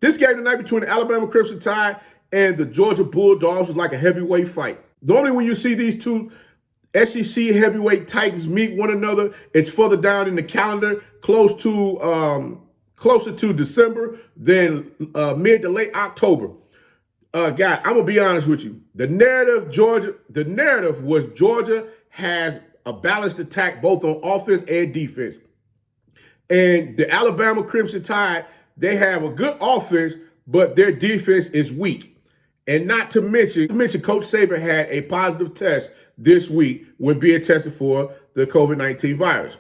This game tonight between the Alabama Crimson Tide and the Georgia Bulldogs was like a heavyweight fight. Normally when you see these two SEC heavyweight titans meet one another, it's further down in the calendar, closer to December than mid to late October. Guys, I'm gonna be honest with you. The narrative was Georgia has a balanced attack both on offense and defense. And the Alabama Crimson Tide, they have a good offense, but their defense is weak. And not to mention Coach Saban had a positive test this week when being tested for the COVID-19 virus.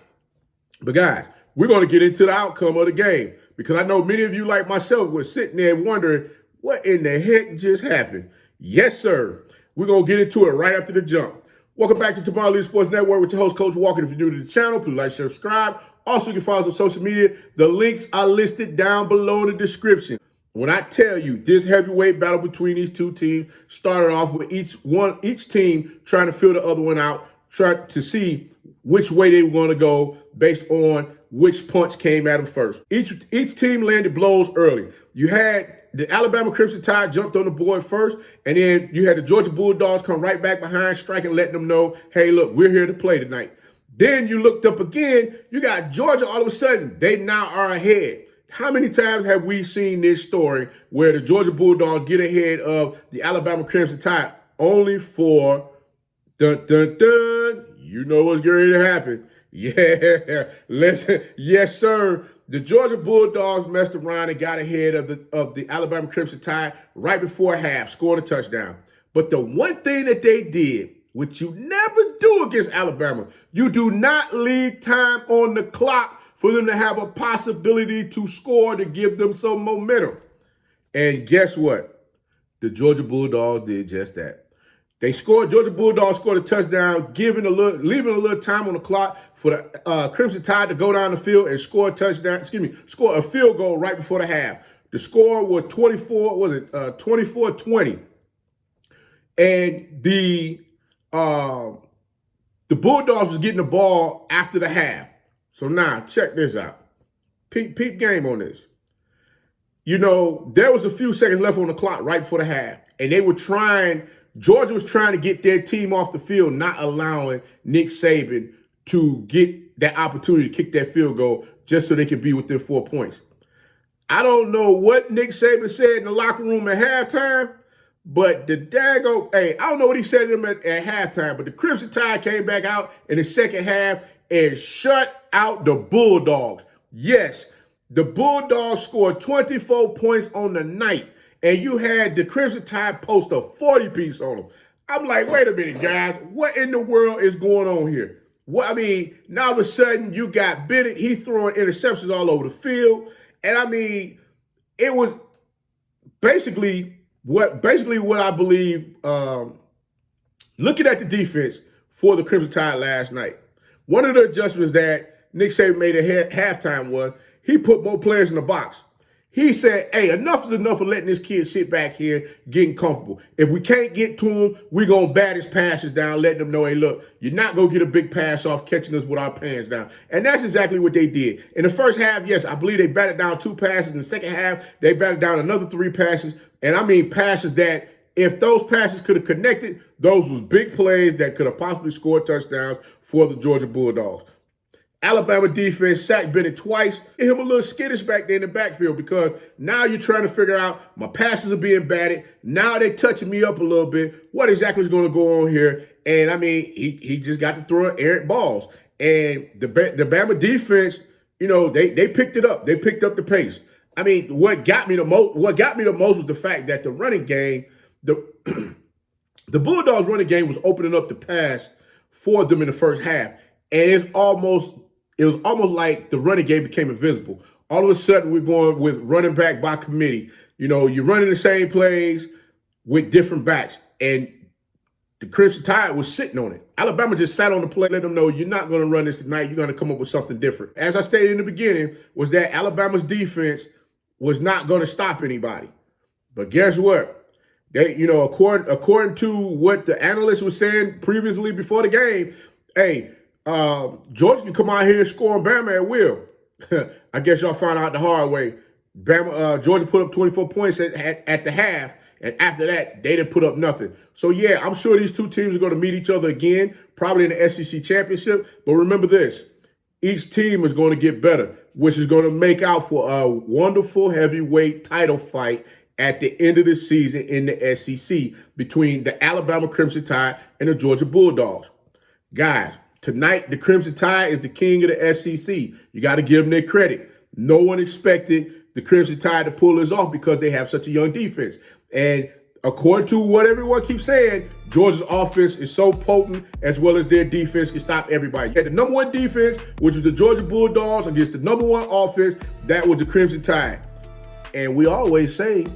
But guys, we're going to get into the outcome of the game because I know many of you like myself were sitting there wondering, what in the heck just happened? Yes, sir. We're going to get into it right after the jump. Welcome back to Tomorrow Leader Sports Network with your host, Coach Walker. If you're new to the channel, please like, share, subscribe. Also, you can follow us on social media. The links are listed down below in the description. When I tell you this heavyweight battle between these two teams started off with each team trying to fill the other one out, trying to see which way they were going to go based on which punch came at them first. Each team landed blows early. You had the Alabama Crimson Tide jumped on the board first, and then you had the Georgia Bulldogs come right back behind, striking, letting them know, hey, look, we're here to play tonight. Then you looked up again, you got Georgia all of a sudden. They now are ahead. How many times have we seen this story where the Georgia Bulldogs get ahead of the Alabama Crimson Tide only for, dun, dun, dun, you know what's going to happen. Yeah, yes, sir. The Georgia Bulldogs messed around and got ahead of the Alabama Crimson Tide right before half, scored a touchdown. But the one thing that they did, which you never do against Alabama, you do not leave time on the clock for them to have a possibility to score to give them some momentum. And guess what? The Georgia Bulldogs did just that. They scored, Georgia Bulldogs scored a touchdown, leaving a little time on the clock for the Crimson Tide to go down the field and score a field goal right before the half. The score was 24-20. And the Bulldogs was getting the ball after the half. So now, check this out. Peep game on this. You know, there was a few seconds left on the clock right before the half. And Georgia was trying to get their team off the field, not allowing Nick Saban to get that opportunity to kick that field goal just so they could be within 4 points. I don't know what Nick Saban said in the locker room at halftime, but I don't know what he said to them at halftime, but the Crimson Tide came back out in the second half and shut out the Bulldogs. Yes, the Bulldogs scored 24 points on the night, and you had the Crimson Tide post a 40-piece on them. I'm like, wait a minute, guys. What in the world is going on here? Now all of a sudden, you got Bennett. He's throwing interceptions all over the field. And, it was basically what I believe, looking at the defense for the Crimson Tide last night. One of the adjustments that Nick Saban made at halftime was he put more players in the box. He said, hey, enough is enough of letting this kid sit back here getting comfortable. If we can't get to him, we're going to bat his passes down, letting them know, hey, look, you're not going to get a big pass off catching us with our pants down. And that's exactly what they did. In the first half, yes, I believe they batted down 2 passes. In the second half, they batted down another 3 passes. And passes that if those passes could have connected, those was big plays that could have possibly scored touchdowns for the Georgia Bulldogs. Alabama defense sacked Bennett twice. Hit him a little skittish back there in the backfield because now you're trying to figure out my passes are being batted. Now they're touching me up a little bit. What exactly is going to go on here? And he just got to throw errant balls. And the Bama defense, they picked it up. They picked up the pace. What got me the most was the fact that the running game, the Bulldogs running game was opening up the pass for them in the first half. And it was almost like the running game became invisible. All of a sudden, we're going with running back by committee. You're running the same plays with different backs. And the Crimson Tide was sitting on it. Alabama just sat on the play, let them know you're not going to run this tonight. You're going to come up with something different. As I stated in the beginning, was that Alabama's defense was not going to stop anybody. But guess what? They, according to what the analysts were saying previously before the game, hey, Georgia can come out here and score on Bama at will. I guess y'all found out the hard way. Georgia put up 24 points at the half, and after that, they didn't put up nothing. So, yeah, I'm sure these two teams are going to meet each other again, probably in the SEC championship. But remember this, each team is going to get better, which is going to make out for a wonderful heavyweight title fight at the end of the season in the SEC between the Alabama Crimson Tide and the Georgia Bulldogs. Guys, tonight, the Crimson Tide is the king of the SEC. You got to give them their credit. No one expected the Crimson Tide to pull this off because they have such a young defense. And according to what everyone keeps saying, Georgia's offense is so potent as well as their defense can stop everybody. You had the number one defense, which was the Georgia Bulldogs, against the number one offense, that was the Crimson Tide. And we always say,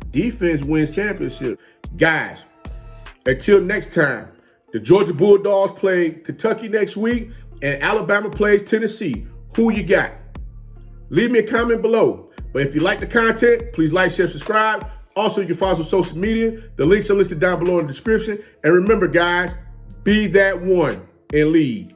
defense wins championships. Guys, until next time, the Georgia Bulldogs play Kentucky next week and Alabama plays Tennessee. Who you got? Leave me a comment below. But if you like the content, please like, share, subscribe. Also, you can follow us on social media. The links are listed down below in the description. And remember, guys, be that one and lead.